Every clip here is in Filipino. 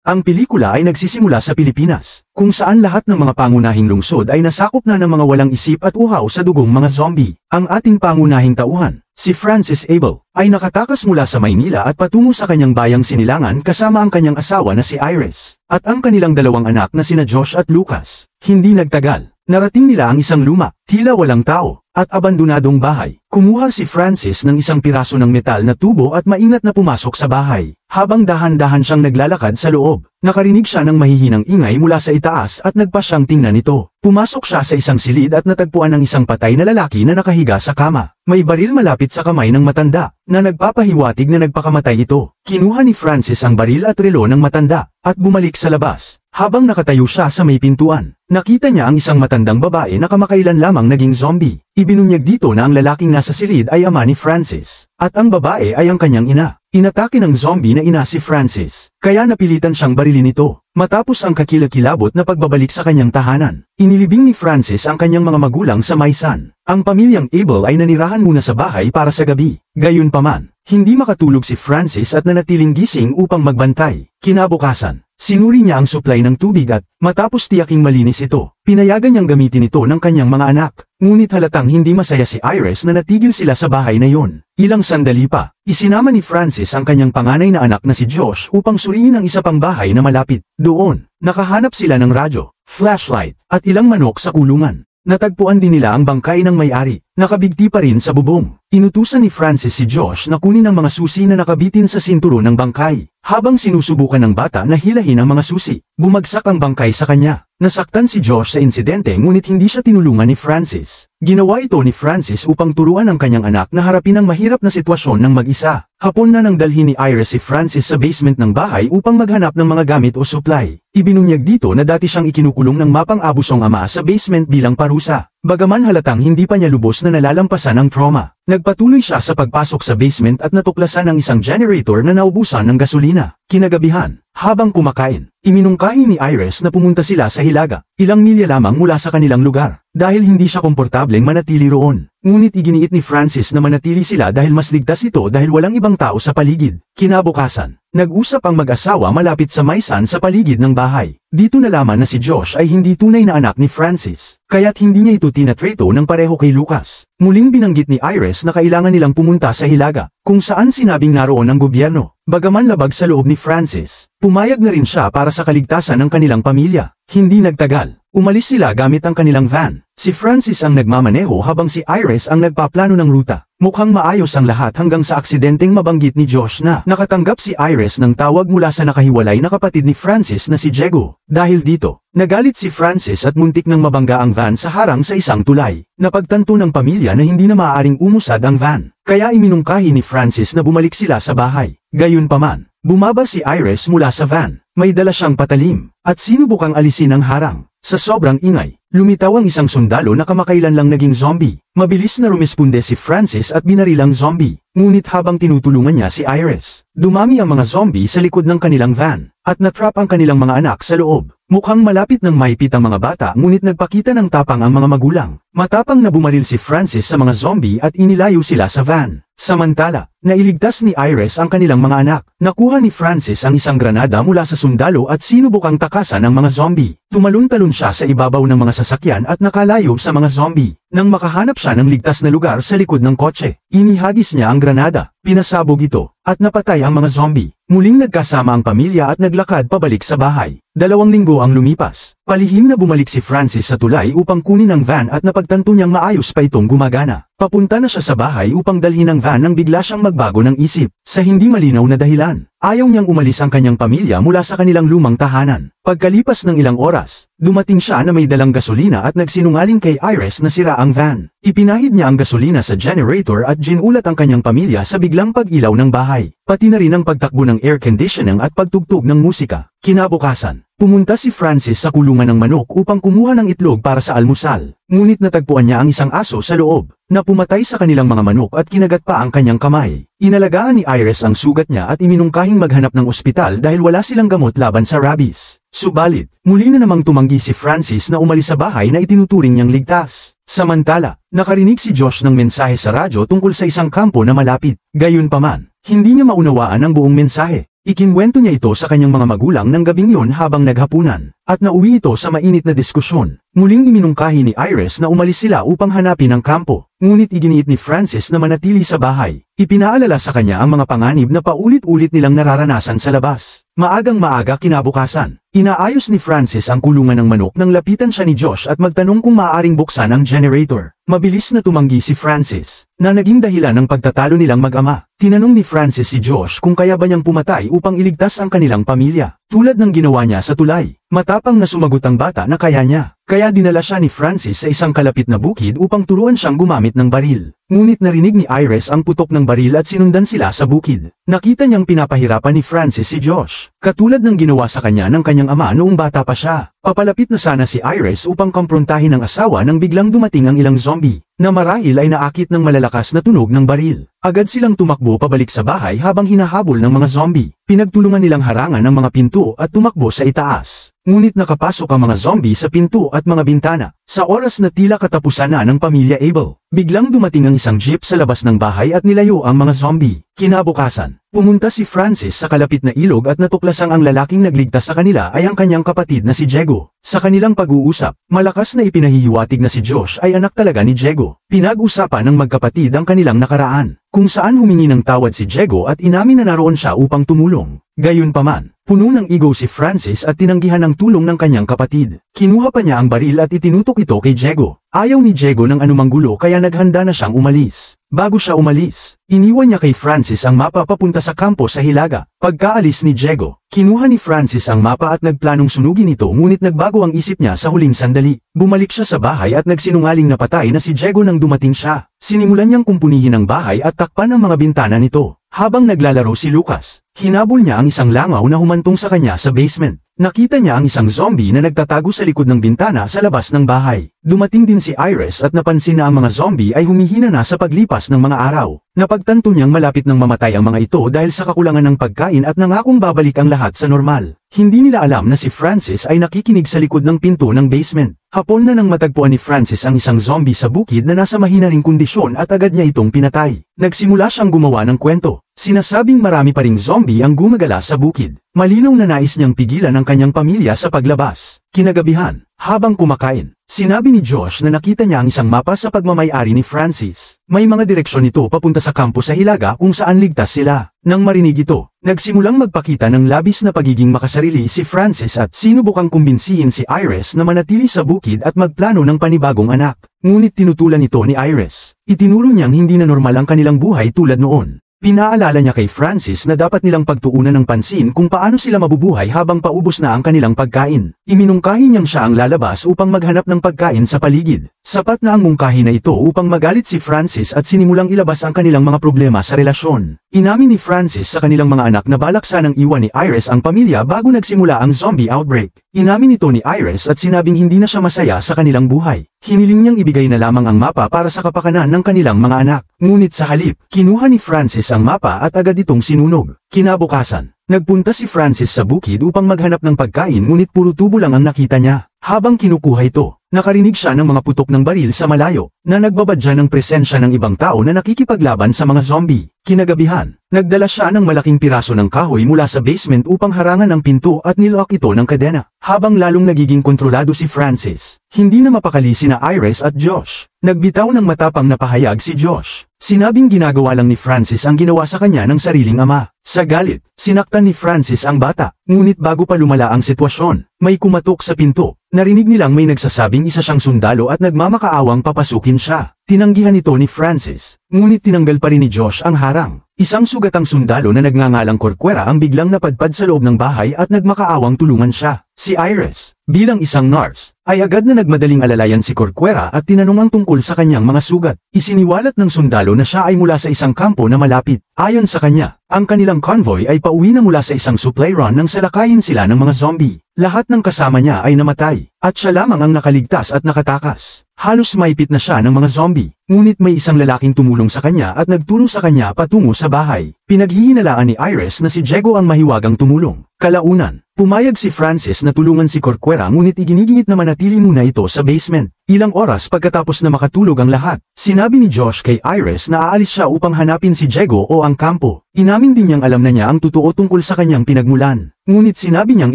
Ang pelikula ay nagsisimula sa Pilipinas, kung saan lahat ng mga pangunahing lungsod ay nasakop na ng mga walang isip at uhaw sa dugong mga zombie. Ang ating pangunahing tauhan, si Francis Abel, ay nakatakas mula sa Maynila at patungo sa kanyang bayang Sinilangan kasama ang kanyang asawa na si Iris, at ang kanilang dalawang anak na sina Josh at Lucas. Hindi nagtagal, narating nila ang isang luma, tila walang tao, at abandonadong bahay. Kumuha si Francis ng isang piraso ng metal na tubo at maingat na pumasok sa bahay. Habang dahan-dahan siyang naglalakad sa loob, nakarinig siya ng mahihinang ingay mula sa itaas at nagpa siyang tingnan ito. Pumasok siya sa isang silid at natagpuan ang isang patay na lalaki na nakahiga sa kama. May baril malapit sa kamay ng matanda, na nagpapahiwatig na nagpakamatay ito. Kinuha ni Francis ang baril at relo ng matanda, at bumalik sa labas. Habang nakatayo siya sa may pintuan, nakita niya ang isang matandang babae na kamakailan lamang naging zombie. Ibinunyag dito na ang lalaking nasa silid ay ama ni Francis, at ang babae ay ang kanyang ina. Inatake ng zombie na ina si Francis, kaya napilitan siyang barilin ito. Matapos ang kakilakilabot na pagbabalik sa kanyang tahanan, inilibing ni Francis ang kanyang mga magulang sa Maysan. Ang pamilyang Abel ay nanirahan muna sa bahay para sa gabi. Gayunpaman, hindi makatulog si Francis at nanatiling gising upang magbantay. Kinabukasan, sinuri niya ang supply ng tubig at, matapos tiyaking malinis ito, pinayagan niyang gamitin ito ng kanyang mga anak. Ngunit halatang hindi masaya si Iris na natigil sila sa bahay na yon. Ilang sandali pa, isinama ni Francis ang kanyang panganay na anak na si Josh upang suriin ang isa pang bahay na malapit. Doon, nakahanap sila ng radyo, flashlight, at ilang manok sa kulungan. Natagpuan din nila ang bangkay ng may-ari, nakabigti pa rin sa bubong. Inutusan ni Francis si Josh na kunin ang mga susi na nakabitin sa sinturon ng bangkay. Habang sinusubukan ng bata na hilahin ang mga susi, bumagsak ang bangkay sa kanya. Nasaktan si Josh sa insidente ngunit hindi siya tinulungan ni Francis. Ginawa ito ni Francis upang turuan ang kanyang anak na harapin ang mahirap na sitwasyon ng mag-isa. Hapon na nang dalhin ni Iris si Francis sa basement ng bahay upang maghanap ng mga gamit o supply. Ibinunyag dito na dati siyang ikinukulong ng mapang-abusong ama sa basement bilang parusa. Bagaman halatang hindi pa niya lubos na nalalampasan ang trauma, nagpatuloy siya sa pagpasok sa basement at natuklasan ang isang generator na naubusan ng gasolina. Kinagabihan, habang kumakain, iminungkahi ni Iris na pumunta sila sa Hilaga, ilang milya lamang mula sa kanilang lugar, dahil hindi siya komportableng manatili roon. Ngunit iginiit ni Francis na manatili sila dahil mas ligtas ito dahil walang ibang tao sa paligid. Kinabukasan, nag-usap ang mag-asawa malapit sa Maysan sa paligid ng bahay. Dito nalaman na si Josh ay hindi tunay na anak ni Francis, kaya't hindi niya ito tinatreto ng pareho kay Lucas. Muling binanggit ni Iris na kailangan nilang pumunta sa Hilaga, kung saan sinabing naroon ang gobyerno. Bagaman labag sa loob ni Francis, pumayag na rin siya para sa kaligtasan ng kanilang pamilya. Hindi nagtagal, umalis sila gamit ang kanilang van. Si Francis ang nagmamaneho habang si Iris ang nagpaplano ng ruta. Mukhang maayos ang lahat hanggang sa aksidenteng mabanggit ni Josh na nakatanggap si Iris ng tawag mula sa nakahiwalay na kapatid ni Francis na si Diego. Dahil dito, nagalit si Francis at muntik nang mabangga ang van sa harang sa isang tulay. Napagtanto ng pamilya na hindi na maaaring umusad ang van, kaya iminungkahi ni Francis na bumalik sila sa bahay. Gayunpaman, bumaba si Iris mula sa van, may dala siyang patalim, at sinubukang alisin ang harang. Sa sobrang ingay, lumitaw ang isang sundalo na kamakailan lang naging zombie. Mabilis na rumisponde si Francis at binarilang zombie. Ngunit habang tinutulungan niya si Iris, dumami ang mga zombie sa likod ng kanilang van, at natrap ang kanilang mga anak sa loob. Mukhang malapit ng maipit ang mga bata ngunit nagpakita ng tapang ang mga magulang. Matapang na bumaril si Francis sa mga zombie at inilayo sila sa van. Samantala, nailigtas ni Iris ang kanilang mga anak. Nakuha ni Francis ang isang granada mula sa sundalo at sinubukang takasan ang mga zombie. Tumalon-talon siya sa ibabaw ng mga sasakyan at nakalayo sa mga zombie. Nang makahanap siya ng ligtas na lugar sa likod ng kotse, inihagis niya ang granada, pinasabog ito, at napatay ang mga zombie. Muling nagkasama ang pamilya at naglakad pabalik sa bahay. 2 linggo ang lumipas. Palihim na bumalik si Francis sa tulay upang kunin ang van at napagtanto niyang maayos pa itong gumagana. Papunta na siya sa bahay upang dalhin ang van nang bigla siyang magbago ng isip. Sa hindi malinaw na dahilan, ayaw niyang umalis ang kanyang pamilya mula sa kanilang lumang tahanan. Pagkalipas ng ilang oras, dumating siya na may dalang gasolina at nagsinungaling kay Iris na sira ang van. Ipinahid niya ang gasolina sa generator at ginulat ang kanyang pamilya sa biglang pag-ilaw ng bahay, pati na rin ang pagtakbo ng air conditioning at pagtugtog ng musika. Kinabukasan, pumunta si Francis sa kulungan ng manok upang kumuha ng itlog para sa almusal. Ngunit natagpuan niya ang isang aso sa loob, na pumatay sa kanilang mga manok at kinagat pa ang kanyang kamay. Inalagaan ni Iris ang sugat niya at iminungkahing maghanap ng ospital dahil wala silang gamot laban sa rabies. Subalit, muli na namang tumanggi si Francis na umalis sa bahay na itinuturing niyang ligtas. Samantala, nakarinig si Josh ng mensahe sa radyo tungkol sa isang kampo na malapit. Gayunpaman, hindi niya maunawaan ang buong mensahe. Ikinwento niya ito sa kanyang mga magulang ng gabing yun habang naghapunan, at nauwi ito sa mainit na diskusyon. Muling iminungkahi ni Iris na umalis sila upang hanapin ang kampo, ngunit iginiit ni Francis na manatili sa bahay. Ipinaalala sa kanya ang mga panganib na paulit-ulit nilang nararanasan sa labas. Maagang maaga kinabukasan, inaayos ni Francis ang kulungan ng manok nang lapitan siya ni Josh at magtanong kung maaaring buksan ang generator. Mabilis na tumanggi si Francis, na naging dahilan ng pagtatalo nilang mag-ama. Tinanong ni Francis si Josh kung kaya ba niyang pumatay upang iligtas ang kanilang pamilya, tulad ng ginawa niya sa tulay. Matapang na sumagot ang bata na kaya niya, kaya dinala siya ni Francis sa isang kalapit na bukid upang turuan siyang gumamit ng baril. Ngunit narinig ni Iris ang putok ng baril at sinundan sila sa bukid. Nakita niyang pinapahirapan ni Francis si Josh, katulad ng ginawa sa kanya ng kanyang ama noong bata pa siya. Papalapit na sana si Iris upang komprontahin ang asawa nang biglang dumating ang ilang zombie, na marahil ay naakit ng malalakas na tunog ng baril. Agad silang tumakbo pabalik sa bahay habang hinahabol ng mga zombie. Pinagtulungan nilang harangan ang mga pinto at tumakbo sa itaas. Ngunit nakapasok ang mga zombie sa pinto at mga bintana. Sa oras na tila katapusan na ng pamilya Abel, biglang dumating ang isang jeep sa labas ng bahay at nilayo ang mga zombie. Kinabukasan, pumunta si Francis sa kalapit na ilog at natuklasang ang lalaking nagligtas sa kanila ay ang kanyang kapatid na si Diego. Sa kanilang pag-uusap, malakas na ipinahihiwatig na si Josh ay anak talaga ni Diego. Pinag-usapan ng magkapatid ang kanilang nakaraan, kung saan humingi ng tawad si Diego at inamin na naroon siya upang tumulong. Gayunpaman, puno ng ego si Francis at tinanggihan ang tulong ng kanyang kapatid. Kinuha pa niya ang baril at itinutok ito kay Diego. Ayaw ni Diego ng anumang gulo kaya naghanda na siyang umalis. Bago siya umalis, iniwan niya kay Francis ang mapa papunta sa kampo sa Hilaga. Pagkaalis ni Diego, kinuha ni Francis ang mapa at nagplanong sunugin ito ngunit nagbago ang isip niya sa huling sandali. Bumalik siya sa bahay at nagsinungaling na patay na si Diego nang dumating siya. Sinimulan niyang kumpunihin ang bahay at takpan ang mga bintana nito. Habang naglalaro si Lucas, hinabol niya ang isang langaw na humantong sa kanya sa basement. Nakita niya ang isang zombie na nagtatago sa likod ng bintana sa labas ng bahay. Dumating din si Iris at napansin na ang mga zombie ay humihina na sa paglipas ng mga araw. Napagtanto niyang malapit nang mamatay ang mga ito dahil sa kakulangan ng pagkain at nangakong babalik ang lahat sa normal. Hindi nila alam na si Francis ay nakikinig sa likod ng pinto ng basement. Hapon na nang matagpuan ni Francis ang isang zombie sa bukid na nasa mahinaring kondisyon at agad niya itong pinatay. Nagsimula siyang gumawa ng kwento. Sinasabing marami pa ring zombie ang gumagala sa bukid. Malinaw na nais niyang pigilan ang kanyang pamilya sa paglabas. Kinagabihan, habang kumakain, sinabi ni Josh na nakita niya ang isang mapa sa pagmamay-ari ni Francis. May mga direksyon ito papunta sa kampo sa Hilaga kung saan ligtas sila. Nang marinig ito, nagsimulang magpakita ng labis na pagiging makasarili si Francis at sinubukang kumbinsihin si Iris na manatili sa bukid at magplano ng panibagong anak. Ngunit tinutulan ito ni Iris. Itinuro niyang hindi na normal ang kanilang buhay tulad noon. Pinaalala niya kay Francis na dapat nilang pagtuunan ng pansin kung paano sila mabubuhay habang paubos na ang kanilang pagkain. Iminungkahi niyang siya ang lalabas upang maghanap ng pagkain sa paligid. Sapat na ang mungkahi na ito upang magalit si Francis at sinimulang ilabas ang kanilang mga problema sa relasyon. Inamin ni Francis sa kanilang mga anak na balak sanang iwan ni Iris ang pamilya bago nagsimula ang zombie outbreak. Inamin ito ni Iris at sinabing hindi na siya masaya sa kanilang buhay. Hiniling niyang ibigay na lamang ang mapa para sa kapakanan ng kanilang mga anak. Ngunit sa halip, kinuha ni Francis ang mapa at agad itong sinunog. Kinabukasan, nagpunta si Francis sa bukid upang maghanap ng pagkain ngunit puro tubo lang ang nakita niya. Habang kinukuha ito, nakarinig siya ng mga putok ng baril sa malayo, na nagbabadya ng presensya ng ibang tao na nakikipaglaban sa mga zombie. Kinagabihan, nagdala siya ng malaking piraso ng kahoy mula sa basement upang harangan ang pinto at nilock ito ng kadena. Habang lalong nagiging kontrolado si Francis, hindi na mapakali sina Iris at Josh. Nagbitaw ng matapang na pahayag si Josh. Sinabing ginagawa lang ni Francis ang ginawa sa kanya ng sariling ama. Sa galit, sinaktan ni Francis ang bata. Ngunit bago pa lumala ang sitwasyon, may kumatok sa pinto. Narinig nilang may nagsasabing isa siyang sundalo at nagmamakaawang papasukin siya. Tinanggihan ito ni Francis, ngunit tinanggal pa rin ni Josh ang harang. Isang sugatang sundalo na nagngangalang Corcuera ang biglang napadpad sa loob ng bahay at nagmakaawang tulungan siya. Si Iris, bilang isang nurse, ay agad na nagmadaling alalayan si Corcuera at tinanong ang tungkol sa kanyang mga sugat. Isiniwalat ng sundalo na siya ay mula sa isang kampo na malapit. Ayon sa kanya, ang kanilang convoy ay pauwi na mula sa isang supply run nang salakayin sila ng mga zombie. Lahat ng kasama niya ay namatay, at siya lamang ang nakaligtas at nakatakas. Halos maipit na siya ng mga zombie, ngunit may isang lalaking tumulong sa kanya at nagturo sa kanya patungo sa bahay. Pinaghihinalaan ni Iris na si Diego ang mahiwagang tumulong. Kalaunan, pumayag si Francis na tulungan si Corcuera ngunit iginigingit na manatili muna ito sa basement. Ilang oras pagkatapos na makatulog ang lahat, sinabi ni Josh kay Iris na aalis siya upang hanapin si Diego o ang kampo. Inamin din niyang alam na niya ang totoo tungkol sa kanyang pinagmulan. Ngunit sinabi niyang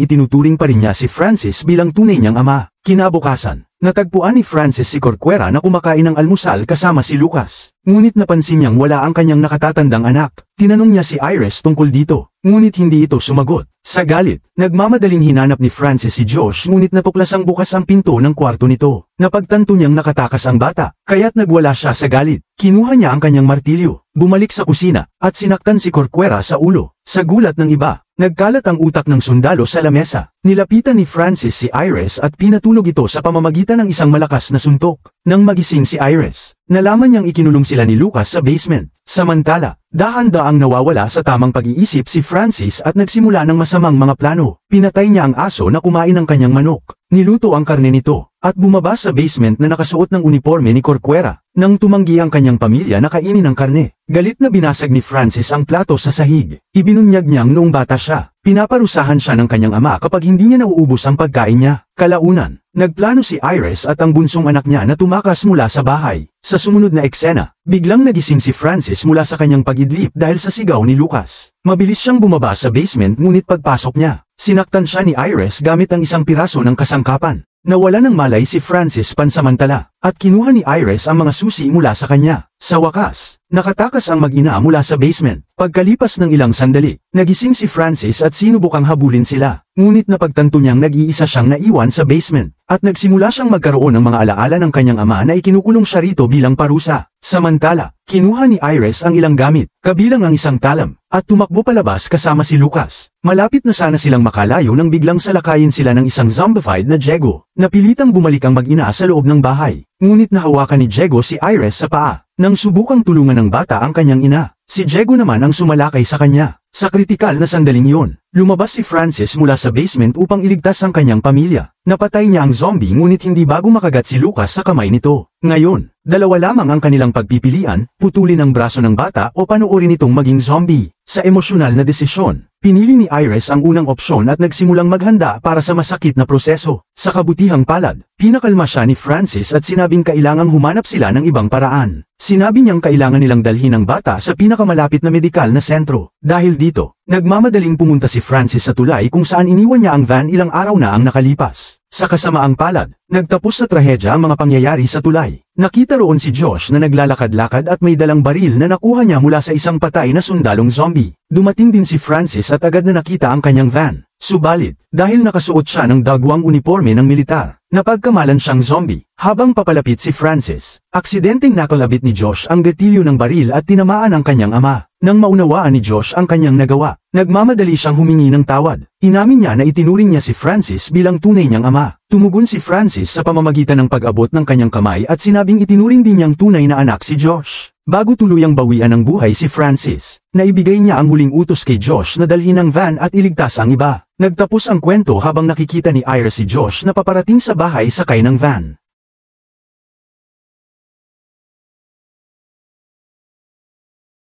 itinuturing pa rin niya si Francis bilang tunay niyang ama. Kinabukasan, natagpuan ni Francis si Corcuera na kumakain ng almusal kasama si Lucas. Ngunit napansin niyang wala ang kanyang nakatatandang anak. Tinanong niya si Iris tungkol dito, ngunit hindi ito sumagot. Sa galit, nagmamadaling hinanap ni Francis si Josh ngunit natuklasang bukas ang pinto ng kwarto nito. Napagtanto niyang nakatakas ang bata, kaya't nagwala siya sa galit. Kinuha niya ang kanyang martilyo, bumalik sa kusina, at sinaktan si Corcuera sa ulo. Sa gulat ng iba, nagkalat ang utak ng sundalo sa lamesa. Nilapitan ni Francis si Iris at pinatulog ito sa pamamagitan ng isang malakas na suntok. Nang magising si Iris, nalaman niyang ikinulong sila ni Lucas sa basement. Samantala, dahan-daang nawawala sa tamang pag-iisip si Francis at nagsimula ng masamang mga plano. Pinatay niya ang aso na kumain ng kanyang manok. Niluto ang karne nito, at bumaba sa basement na nakasuot ng uniforme ni Corcuera. Nang tumanggi ang kanyang pamilya na kainin ang karne, galit na binasag ni Francis ang plato sa sahig. Ibinunyag niyang noong bata siya. Pinaparusahan siya ng kanyang ama kapag hindi niya nauubos ang pagkain niya. Kalaunan, nagplano si Iris at ang bunsong anak niya na tumakas mula sa bahay. Sa sumunod na eksena, biglang nagising si Francis mula sa kanyang pag-idlip dahil sa sigaw ni Lucas. Mabilis siyang bumaba sa basement ngunit pagpasok niya, sinaktan siya ni Iris gamit ang isang piraso ng kasangkapan. Nawala ng malay si Francis pansamantala, at kinuha ni Iris ang mga susi mula sa kanya. Sa wakas, nakatakas ang mag-ina mula sa basement. Pagkalipas ng ilang sandali, nagising si Francis at sinubukang habulin sila. Ngunit napagtanto niyang nag-iisa siyang naiwan sa basement, at nagsimula siyang magkaroon ng mga alaala ng kanyang ama na ikinukulong siya rito bilang parusa. Samantala, kinuha ni Iris ang ilang gamit, kabilang ang isang talam, at tumakbo palabas kasama si Lucas. Malapit na sana silang makalayo nang biglang salakayin sila ng isang zombified na Diego. Napilitang bumalik ang mag-ina sa loob ng bahay. Ngunit nahawakan ni Diego si Iris sa paa. Nang subukang tulungan ng bata ang kanyang ina, si Diego naman ang sumalakay sa kanya. Sa kritikal na sandaling iyon, lumabas si Francis mula sa basement upang iligtas ang kanyang pamilya. Napatay niya ang zombie ngunit hindi bago makagat si Lucas sa kamay nito. Ngayon, dalawa lamang ang kanilang pagpipilian, putulin ang braso ng bata o panoorin itong maging zombie. Sa emosyonal na desisyon, pinili ni Iris ang unang opsyon at nagsimulang maghanda para sa masakit na proseso. Sa kabutihang palad, pinakalma siya ni Francis at sinabing kailangang humanap sila ng ibang paraan. Sinabi niyang kailangan nilang dalhin ang bata sa pinakamalapit na medikal na sentro. Dahil dito, nagmamadaling pumunta si Francis sa tulay kung saan iniwan niya ang van ilang araw na ang nakalipas. Sa kasamaang palad, nagtapos sa trahedya ang mga pangyayari sa tulay. Nakita roon si Josh na naglalakad-lakad at may dalang baril na nakuha niya mula sa isang patay na sundalong zombie. Dumating din si Francis at agad na nakita ang kanyang van. Subalit, dahil nakasuot siya ng dagwang uniforme ng militar, napagkamalan siyang zombie. Habang papalapit si Francis, aksidenteng nakalabit ni Josh ang gatilyo ng baril at tinamaan ang kanyang ama. Nang maunawaan ni Josh ang kanyang nagawa, nagmamadali siyang humingi ng tawad. Inamin niya na itinuring niya si Francis bilang tunay niyang ama. Tumugon si Francis sa pamamagitan ng pag-abot ng kanyang kamay at sinabing itinuring din niyang tunay na anak si Josh. Bago tuluyang bawian ng buhay si Francis, naibigay niya ang huling utos kay Josh na dalhin ang van at iligtas ang iba. Nagtapos ang kwento habang nakikita ni Iris si Josh na paparating sa bahay sakay ng van.